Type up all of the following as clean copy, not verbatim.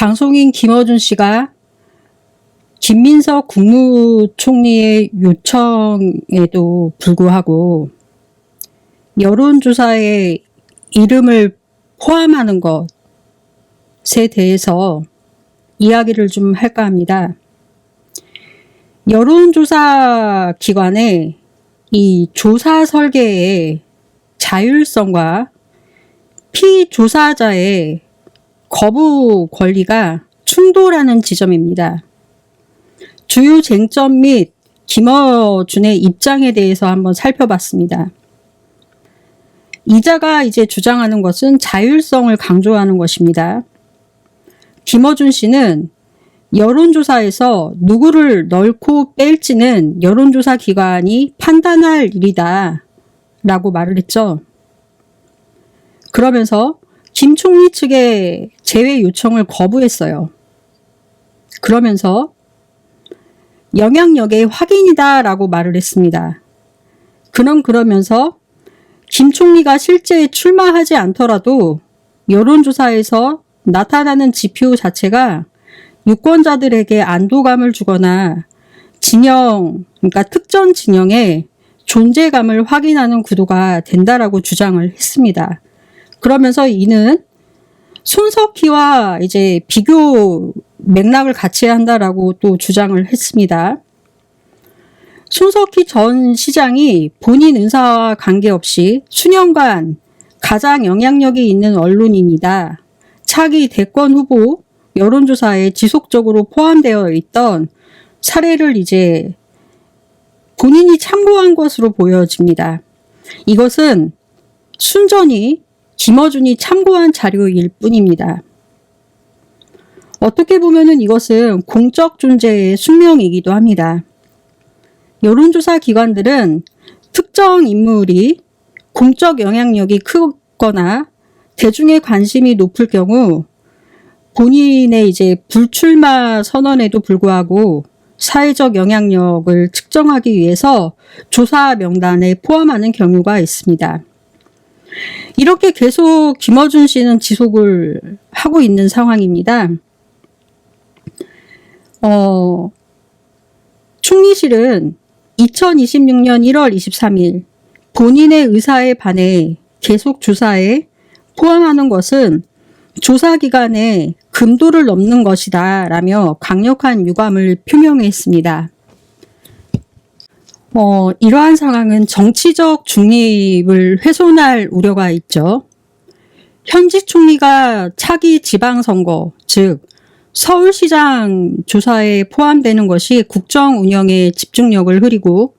방송인 김어준 씨가 김민석 국무총리의 요청에도 불구하고 여론조사에 이름을 포함하는 것에 대해서 이야기를 좀 할까 합니다. 여론조사 기관의 이 조사 설계의 자율성과 피조사자의 거부 권리가 충돌하는 지점입니다. 주요 쟁점 및 김어준의 입장에 대해서 한번 살펴봤습니다. 이자가 이제 주장하는 것은 자율성을 강조하는 것입니다. 김어준 씨는 여론조사에서 누구를 넣고 뺄지는 여론조사 기관이 판단할 일이다 라고 말을 했죠. 그러면서 김 총리 측의 제외 요청을 거부했어요. 그러면서 영향력의 확인이다 라고 말을 했습니다. 그러면서 김 총리가 실제 출마하지 않더라도 여론조사에서 나타나는 지표 자체가 유권자들에게 안도감을 주거나 그러니까 특정 진영의 존재감을 확인하는 구도가 된다라고 주장을 했습니다. 그러면서 이는 손석희와 이제 비교 맥락을 같이 한다라고 또 주장을 했습니다. 손석희 전 시장이 본인 의사와 관계없이 수년간 가장 영향력이 있는 언론인이다. 차기 대권 후보 여론조사에 지속적으로 포함되어 있던 사례를 이제 본인이 참고한 것으로 보여집니다. 이것은 순전히 김어준이 참고한 자료일 뿐입니다. 어떻게 보면은 이것은 공적 존재의 숙명이기도 합니다. 여론조사 기관들은 특정 인물이 공적 영향력이 크거나 대중의 관심이 높을 경우 본인의 이제 불출마 선언에도 불구하고 사회적 영향력을 측정하기 위해서 조사 명단에 포함하는 경우가 있습니다. 이렇게 계속 김어준 씨는 지속을 하고 있는 상황입니다. 총리실은 2026년 1월 23일 본인의 의사에 반해 계속 조사에 포함하는 것은 조사기관의 금도를 넘는 것이다 라며 강력한 유감을 표명했습니다. 이러한 상황은 정치적 중립을 훼손할 우려가 있죠. 현직 총리가 차기 지방선거, 즉 서울시장 조사에 포함되는 것이 국정 운영에 집중력을 흐리고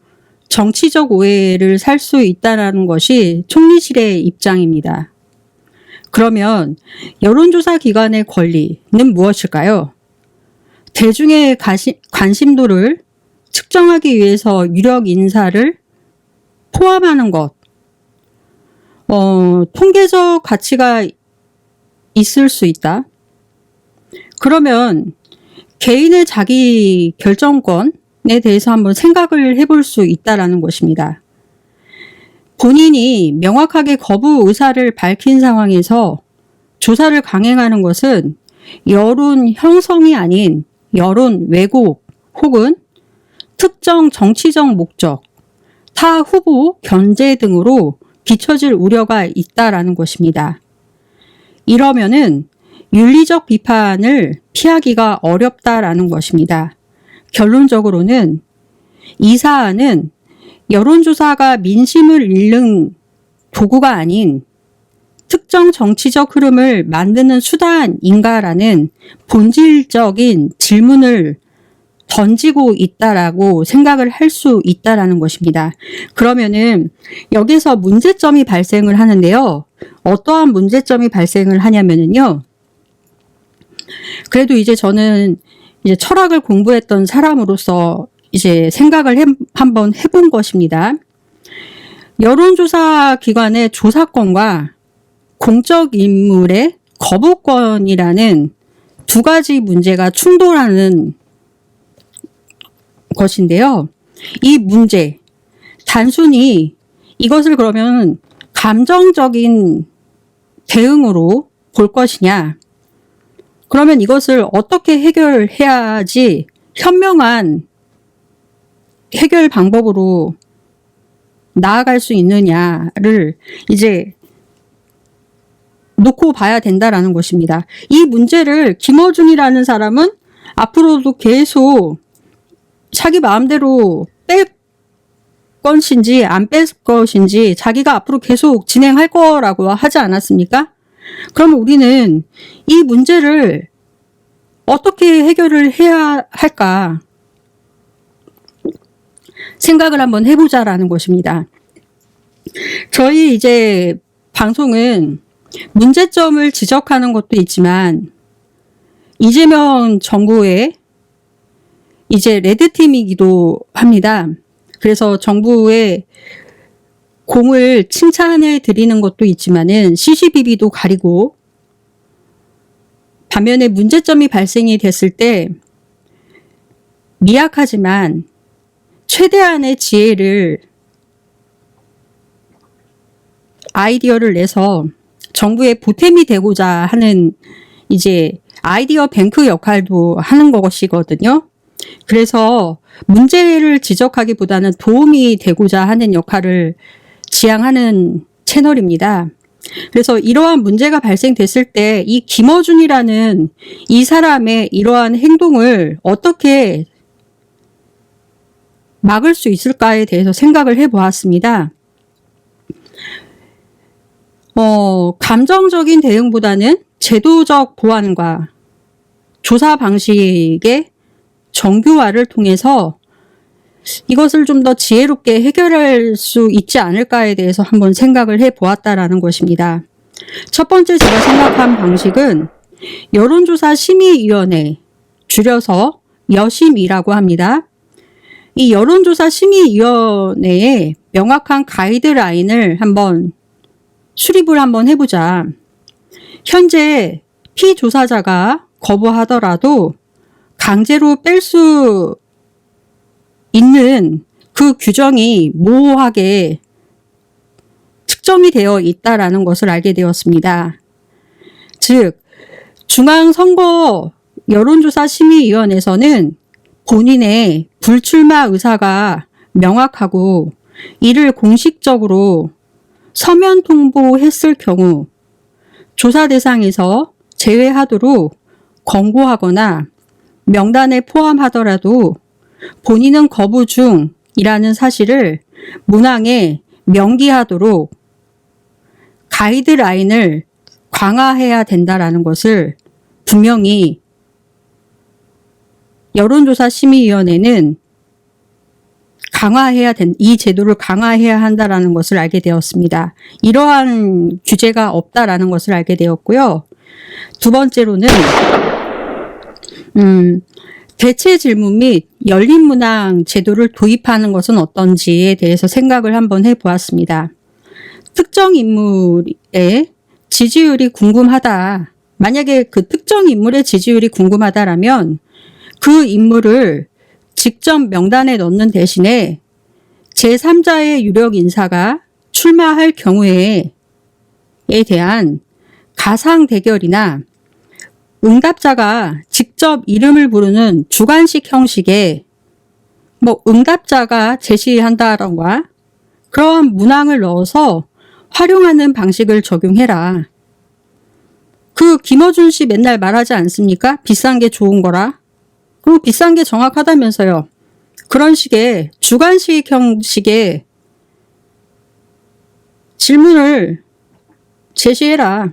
정치적 오해를 살 수 있다는 것이 총리실의 입장입니다. 그러면 여론조사 기관의 권리는 무엇일까요? 대중의 관심도를 측정하기 위해서 유력 인사를 포함하는 것, 통계적 가치가 있을 수 있다. 그러면 개인의 자기 결정권에 대해서 한번 생각을 해볼 수 있다라는 것입니다. 본인이 명확하게 거부 의사를 밝힌 상황에서 조사를 강행하는 것은 여론 형성이 아닌 여론 왜곡 혹은 특정 정치적 목적, 타 후보 견제 등으로 비춰질 우려가 있다라는 것입니다. 이러면은 윤리적 비판을 피하기가 어렵다라는 것입니다. 결론적으로는 이 사안은 여론조사가 민심을 읽는 도구가 아닌 특정 정치적 흐름을 만드는 수단인가라는 본질적인 질문을 던지고 있다라고 생각을 할 수 있다라는 것입니다. 그러면은 여기서 문제점이 발생을 하는데요. 어떠한 문제점이 발생을 하냐면은요. 그래도 이제 저는 이제 철학을 공부했던 사람으로서 이제 생각을 한번 해본 것입니다. 여론조사 기관의 조사권과 공적 인물의 거부권이라는 두 가지 문제가 충돌하는 것인데요. 이 문제, 단순히 이것을 그러면 감정적인 대응으로 볼 것이냐, 그러면 이것을 어떻게 해결해야지 현명한 해결 방법으로 나아갈 수 있느냐를 이제 놓고 봐야 된다라는 것입니다. 이 문제를 김어준이라는 사람은 앞으로도 계속 자기 마음대로 뺄 것인지 안 뺄 것인지 자기가 앞으로 계속 진행할 거라고 하지 않았습니까? 그럼 우리는 이 문제를 어떻게 해결을 해야 할까 생각을 한번 해보자라는 것입니다. 저희 이제 방송은 문제점을 지적하는 것도 있지만 이재명 정부의 이제 레드팀이기도 합니다. 그래서 정부의 공을 칭찬해 드리는 것도 있지만은 시시비비도 가리고 반면에 문제점이 발생이 됐을 때 미약하지만 최대한의 지혜를 아이디어를 내서 정부의 보탬이 되고자 하는 이제 아이디어 뱅크 역할도 하는 것이거든요. 그래서 문제를 지적하기보다는 도움이 되고자 하는 역할을 지향하는 채널입니다. 그래서 이러한 문제가 발생됐을 때 이 김어준이라는 이 사람의 이러한 행동을 어떻게 막을 수 있을까에 대해서 생각을 해보았습니다. 감정적인 대응보다는 제도적 보완과 조사 방식의 정교화를 통해서 이것을 좀 더 지혜롭게 해결할 수 있지 않을까에 대해서 한번 생각을 해보았다라는 것입니다. 첫 번째 제가 생각한 방식은 여론조사 심의위원회, 줄여서 여심이라고 합니다. 이 여론조사 심의위원회에 명확한 가이드라인을 한번 수립을 한번 해보자. 현재 피조사자가 거부하더라도 강제로 뺄 수 있는 그 규정이 모호하게 측정이 되어 있다라는 것을 알게 되었습니다. 즉, 중앙선거 여론조사 심의위원회에서는 본인의 불출마 의사가 명확하고 이를 공식적으로 서면 통보했을 경우 조사 대상에서 제외하도록 권고하거나 명단에 포함하더라도 본인은 거부 중이라는 사실을 문항에 명기하도록 가이드라인을 강화해야 된다라는 것을 분명히 여론조사 심의위원회는 이 제도를 강화해야 한다라는 것을 알게 되었습니다. 이러한 규제가 없다라는 것을 알게 되었고요. 두 번째로는 대체 질문 및 열린 문항 제도를 도입하는 것은 어떤지에 대해서 생각을 한번 해보았습니다. 특정 인물의 지지율이 궁금하다. 만약에 그 특정 인물의 지지율이 궁금하다라면 그 인물을 직접 명단에 넣는 대신에 제3자의 유력 인사가 출마할 경우에 대한 가상 대결이나 응답자가 직접 이름을 부르는 주관식 형식의 응답자가 제시한다던가 그러한 문항을 넣어서 활용하는 방식을 적용해라. 그 김어준 씨 맨날 말하지 않습니까? 비싼 게 좋은 거라. 그리고 비싼 게 정확하다면서요. 그런 식의 주관식 형식의 질문을 제시해라.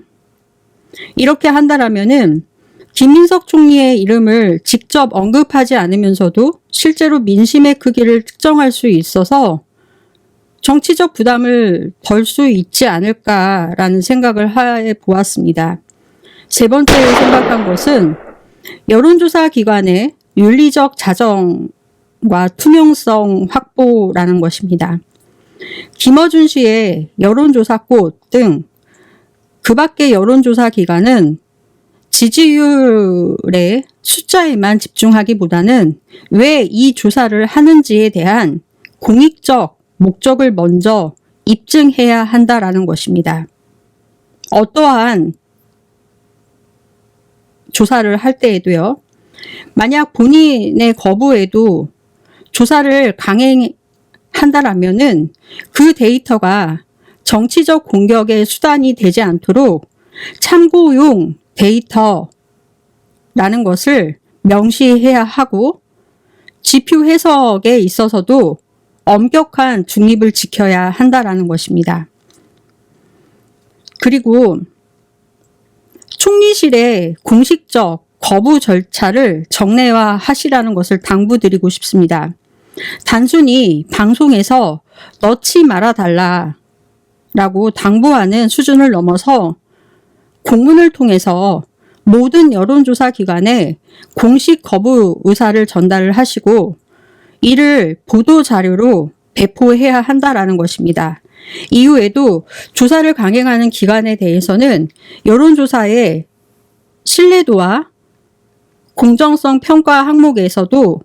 이렇게 한다라면은 김민석 총리의 이름을 직접 언급하지 않으면서도 실제로 민심의 크기를 특정할 수 있어서 정치적 부담을 덜 수 있지 않을까라는 생각을 해 보았습니다. 세 번째로 생각한 것은 여론조사 기관의 윤리적 자정과 투명성 확보라는 것입니다. 김어준 씨의 여론조사꽃 등 그 밖의 여론조사 기관은 지지율의 숫자에만 집중하기보다는 왜 이 조사를 하는지에 대한 공익적 목적을 먼저 입증해야 한다라는 것입니다. 어떠한 조사를 할 때에도요. 만약 본인의 거부에도 조사를 강행한다라면은 그 데이터가 정치적 공격의 수단이 되지 않도록 참고용 데이터라는 것을 명시해야 하고 지표 해석에 있어서도 엄격한 중립을 지켜야 한다라는 것입니다. 그리고 총리실의 공식적 거부 절차를 정례화하시라는 것을 당부드리고 싶습니다. 단순히 방송에서 넣지 말아달라라고 당부하는 수준을 넘어서 공문을 통해서 모든 여론조사 기관에 공식 거부 의사를 전달을 하시고 이를 보도자료로 배포해야 한다라는 것입니다. 이후에도 조사를 강행하는 기관에 대해서는 여론조사의 신뢰도와 공정성 평가 항목에서도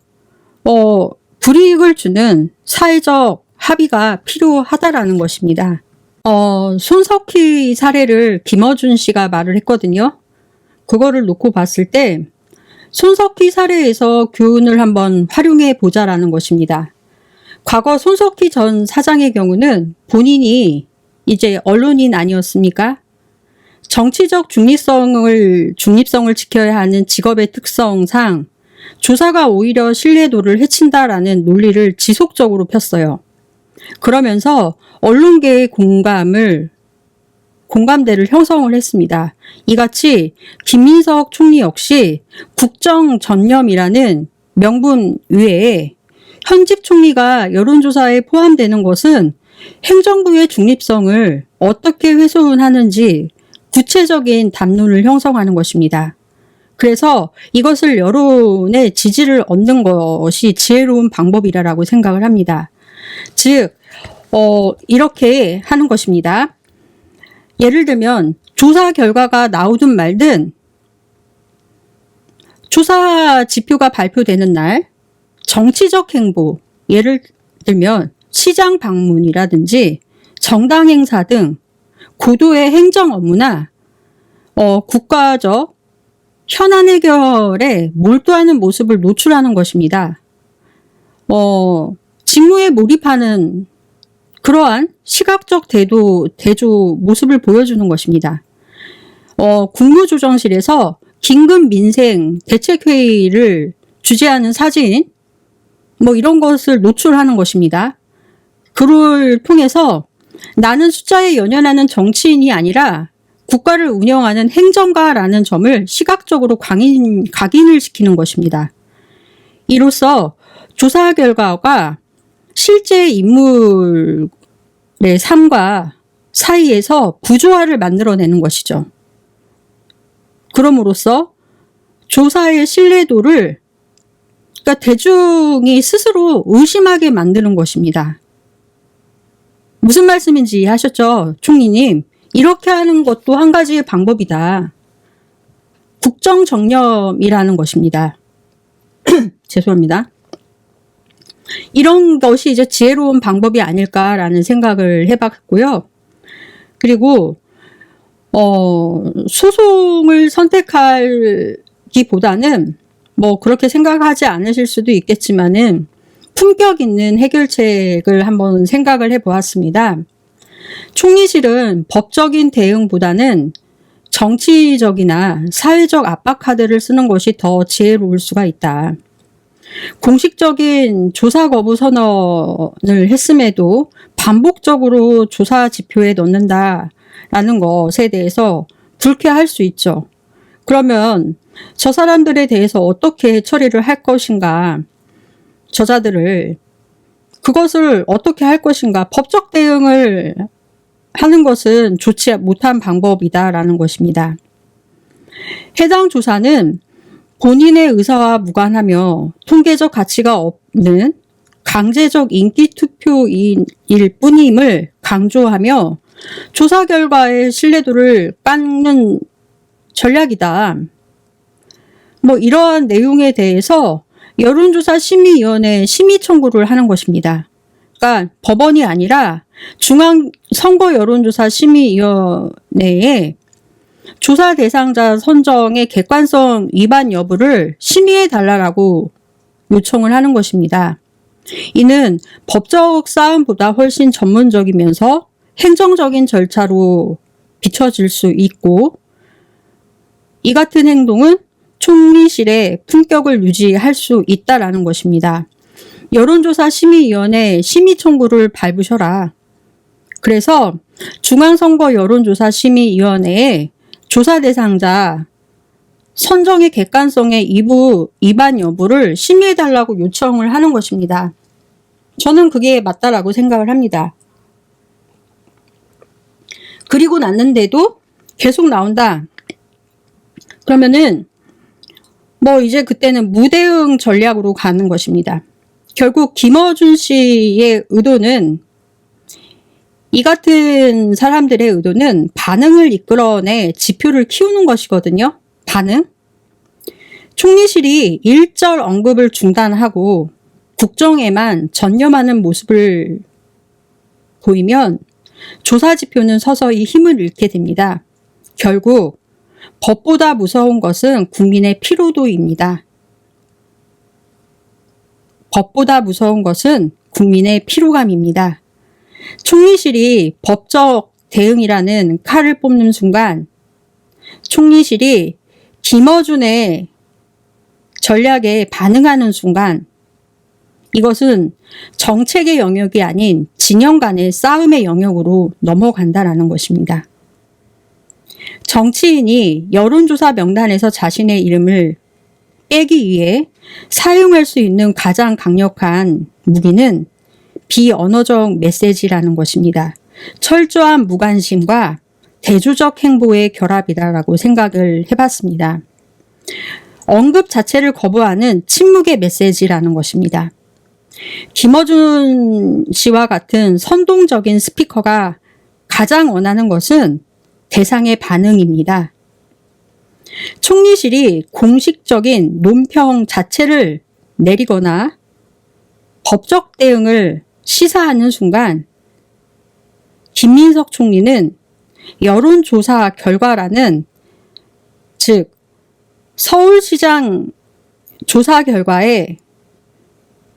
불이익을 주는 사회적 합의가 필요하다라는 것입니다. 손석희 사례를 김어준 씨가 말을 했거든요. 그거를 놓고 봤을 때 손석희 사례에서 교훈을 한번 활용해 보자라는 것입니다. 과거 손석희 전 사장의 경우는 본인이 이제 언론인 아니었습니까? 정치적 중립성을 지켜야 하는 직업의 특성상 조사가 오히려 신뢰도를 해친다라는 논리를 지속적으로 폈어요. 그러면서 언론계의 공감대를 형성을 했습니다. 이같이 김민석 총리 역시 국정 전념이라는 명분 외에 현직 총리가 여론조사에 포함되는 것은 행정부의 중립성을 어떻게 훼손하는지 구체적인 담론을 형성하는 것입니다. 그래서 이것을 여론의 지지를 얻는 것이 지혜로운 방법이라고 생각을 합니다. 즉, 이렇게 하는 것입니다. 예를 들면 조사 결과가 나오든 말든 조사 지표가 발표되는 날 정치적 행보, 예를 들면 시장 방문이라든지 정당 행사 등 고도의 행정 업무나 국가적 현안 해결에 몰두하는 모습을 노출하는 것입니다. 직무에 몰입하는 그러한 시각적 대조 모습을 보여주는 것입니다. 국무조정실에서 긴급 민생 대책회의를 주재하는 사진, 이런 것을 노출하는 것입니다. 그를 통해서 나는 숫자에 연연하는 정치인이 아니라 국가를 운영하는 행정가라는 점을 시각적으로 각인을 시키는 것입니다. 이로써 조사 결과가 실제 인물의 삶과 사이에서 부조화를 만들어내는 것이죠. 그럼으로써 조사의 신뢰도를 대중이 스스로 의심하게 만드는 것입니다. 무슨 말씀인지 이해하셨죠? 총리님, 이렇게 하는 것도 한 가지의 방법이다. 국정정념이라는 것입니다. 죄송합니다. 이런 것이 이제 지혜로운 방법이 아닐까라는 생각을 해봤고요. 그리고 소송을 선택하기보다는 그렇게 생각하지 않으실 수도 있겠지만은 품격 있는 해결책을 한번 생각을 해보았습니다. 총리실은 법적인 대응보다는 정치적이나 사회적 압박 카드를 쓰는 것이 더 지혜로울 수가 있다. 공식적인 조사 거부 선언을 했음에도 반복적으로 조사 지표에 넣는다라는 것에 대해서 불쾌할 수 있죠. 그러면 저 사람들에 대해서 어떻게 처리를 할 것인가, 그것을 어떻게 할 것인가, 법적 대응을 하는 것은 좋지 못한 방법이다라는 것입니다. 해당 조사는 본인의 의사와 무관하며 통계적 가치가 없는 강제적 인기 투표일 뿐임을 강조하며 조사 결과의 신뢰도를 깎는 전략이다. 이러한 내용에 대해서 여론조사 심의위원회 심의 청구를 하는 것입니다. 그러니까 법원이 아니라 중앙선거여론조사 심의위원회에 조사 대상자 선정의 객관성 위반 여부를 심의해달라고 요청을 하는 것입니다. 이는 법적 사안보다 훨씬 전문적이면서 행정적인 절차로 비춰질 수 있고, 이 같은 행동은 총리실의 품격을 유지할 수 있다라는 것입니다. 여론조사 심의위원회 심의 청구를 밟으셔라. 그래서 중앙선거 여론조사 심의위원회에 조사 대상자 선정의 객관성의 일부 위반 여부를 심의해달라고 요청을 하는 것입니다. 저는 그게 맞다라고 생각을 합니다. 그리고 났는데도 계속 나온다. 그러면은 이제 그때는 무대응 전략으로 가는 것입니다. 결국 김어준 씨의 의도는, 이 같은 사람들의 의도는 반응을 이끌어내 지표를 키우는 것이거든요. 반응. 총리실이 일절 언급을 중단하고 국정에만 전념하는 모습을 보이면 조사 지표는 서서히 힘을 잃게 됩니다. 결국 법보다 무서운 것은 국민의 피로도입니다. 법보다 무서운 것은 국민의 피로감입니다. 총리실이 법적 대응이라는 칼을 뽑는 순간, 총리실이 김어준의 전략에 반응하는 순간, 이것은 정책의 영역이 아닌 진영 간의 싸움의 영역으로 넘어간다라는 것입니다. 정치인이 여론조사 명단에서 자신의 이름을 빼기 위해 사용할 수 있는 가장 강력한 무기는 비언어적 메시지라는 것입니다. 철저한 무관심과 대조적 행보의 결합이다라고 생각을 해봤습니다. 언급 자체를 거부하는 침묵의 메시지라는 것입니다. 김어준 씨와 같은 선동적인 스피커가 가장 원하는 것은 대상의 반응입니다. 총리실이 공식적인 논평 자체를 내리거나 법적 대응을 시사하는 순간, 김민석 총리는 여론조사 결과라는, 즉 서울시장 조사 결과의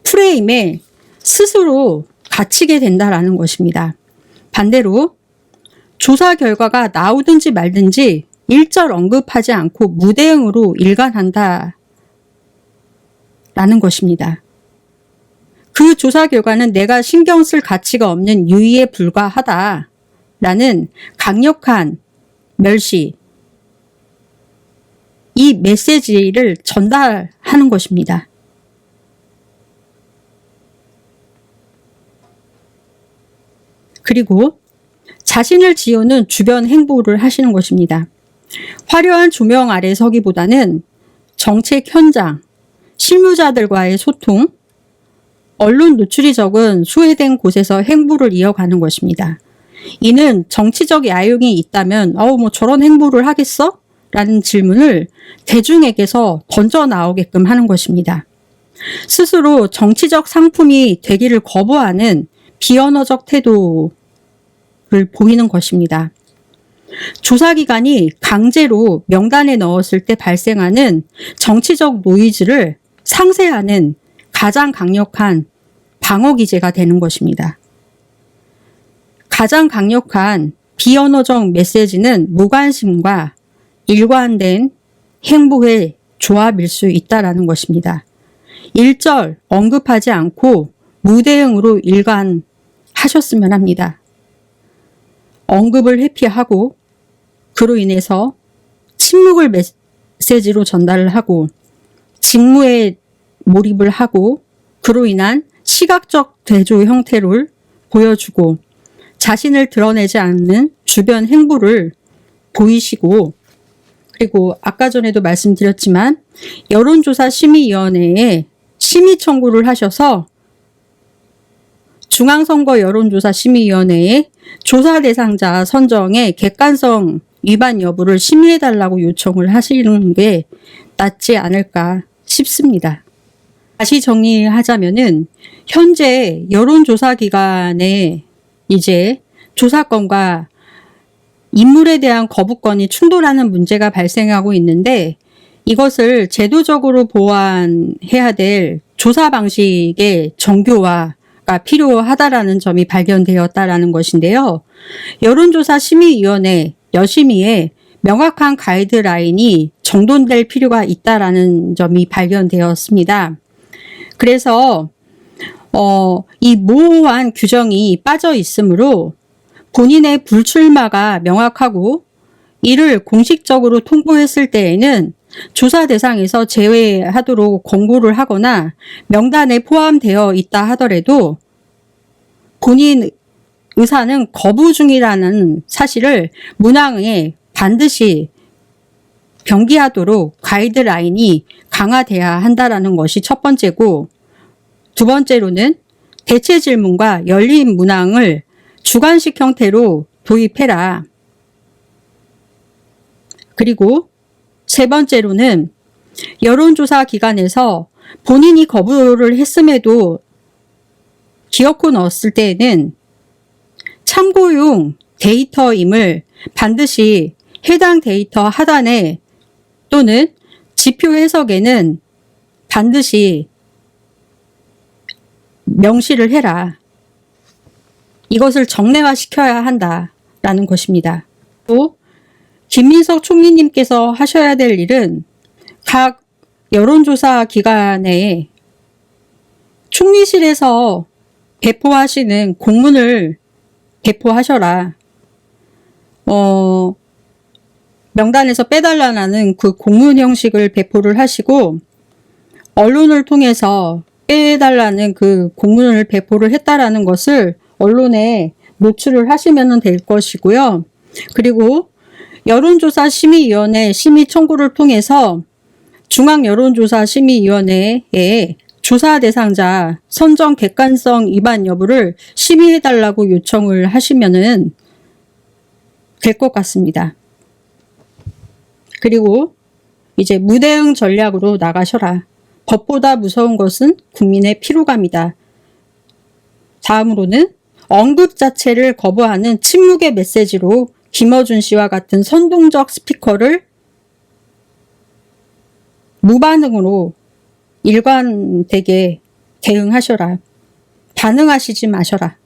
프레임에 스스로 갇히게 된다라는 것입니다. 반대로 조사 결과가 나오든지 말든지 일절 언급하지 않고 무대응으로 일관한다라는 것입니다. 그 조사 결과는 내가 신경 쓸 가치가 없는 유의에 불과하다라는 강력한 멸시, 이 메시지를 전달하는 것입니다. 그리고 자신을 지우는 주변 행보를 하시는 것입니다. 화려한 조명 아래 서기보다는 정책 현장, 실무자들과의 소통, 언론 노출이 적은 소외된 곳에서 행보를 이어가는 것입니다. 이는 정치적 야욕이 있다면 저런 행보를 하겠어? 라는 질문을 대중에게서 던져 나오게끔 하는 것입니다. 스스로 정치적 상품이 되기를 거부하는 비언어적 태도를 보이는 것입니다. 조사기관이 강제로 명단에 넣었을 때 발생하는 정치적 노이즈를 상쇄하는 가장 강력한 방어기제가 되는 것입니다. 가장 강력한 비언어적 메시지는 무관심과 일관된 행보의 조합일 수 있다는 것입니다. 일절 언급하지 않고 무대응으로 일관하셨으면 합니다. 언급을 회피하고 그로 인해서 침묵을 메시지로 전달을 하고 직무에 몰입을 하고 그로 인한 시각적 대조 형태를 보여주고 자신을 드러내지 않는 주변 행보를 보이시고, 그리고 아까 전에도 말씀드렸지만 여론조사 심의위원회에 심의 청구를 하셔서 중앙선거 여론조사 심의위원회에 조사 대상자 선정의 객관성 위반 여부를 심의해달라고 요청을 하시는 게 낫지 않을까 싶습니다. 다시 정리하자면은 현재 여론조사 기관에 이제 조사권과 인물에 대한 거부권이 충돌하는 문제가 발생하고 있는데 이것을 제도적으로 보완해야 될 조사 방식의 정교화가 필요하다라는 점이 발견되었다라는 것인데요. 여론조사 심의위원회 여심위에 명확한 가이드라인이 정돈될 필요가 있다라는 점이 발견되었습니다. 그래서 이 모호한 규정이 빠져 있으므로 본인의 불출마가 명확하고 이를 공식적으로 통보했을 때에는 조사 대상에서 제외하도록 권고를 하거나 명단에 포함되어 있다 하더라도 본인 의사는 거부 중이라는 사실을 문항에 반드시 병기하도록 가이드라인이 강화돼야 한다라는 것이 첫 번째고, 두 번째로는 대체 질문과 열린 문항을 주관식 형태로 도입해라. 그리고 세 번째로는 여론조사 기관에서 본인이 거부를 했음에도 기어코 넣었을 때에는 참고용 데이터임을 반드시 해당 데이터 하단에 또는 지표 해석에는 반드시 명시를 해라. 이것을 정례화시켜야 한다라는 것입니다. 또 김민석 총리님께서 하셔야 될 일은 각 여론조사 기관에 총리실에서 배포하시는 공문을 배포하셔라. 명단에서 빼달라는 그 공문 형식을 배포를 하시고 언론을 통해서 빼달라는 그 공문을 배포를 했다라는 것을 언론에 노출을 하시면 될 것이고요. 그리고 여론조사 심의위원회 심의 청구를 통해서 중앙여론조사심의위원회에 조사 대상자 선정 객관성 위반 여부를 심의해달라고 요청을 하시면 될 것 같습니다. 그리고 이제 무대응 전략으로 나가셔라. 법보다 무서운 것은 국민의 피로감이다. 다음으로는 언급 자체를 거부하는 침묵의 메시지로 김어준 씨와 같은 선동적 스피커를 무반응으로 일관되게 대응하셔라. 반응하시지 마셔라.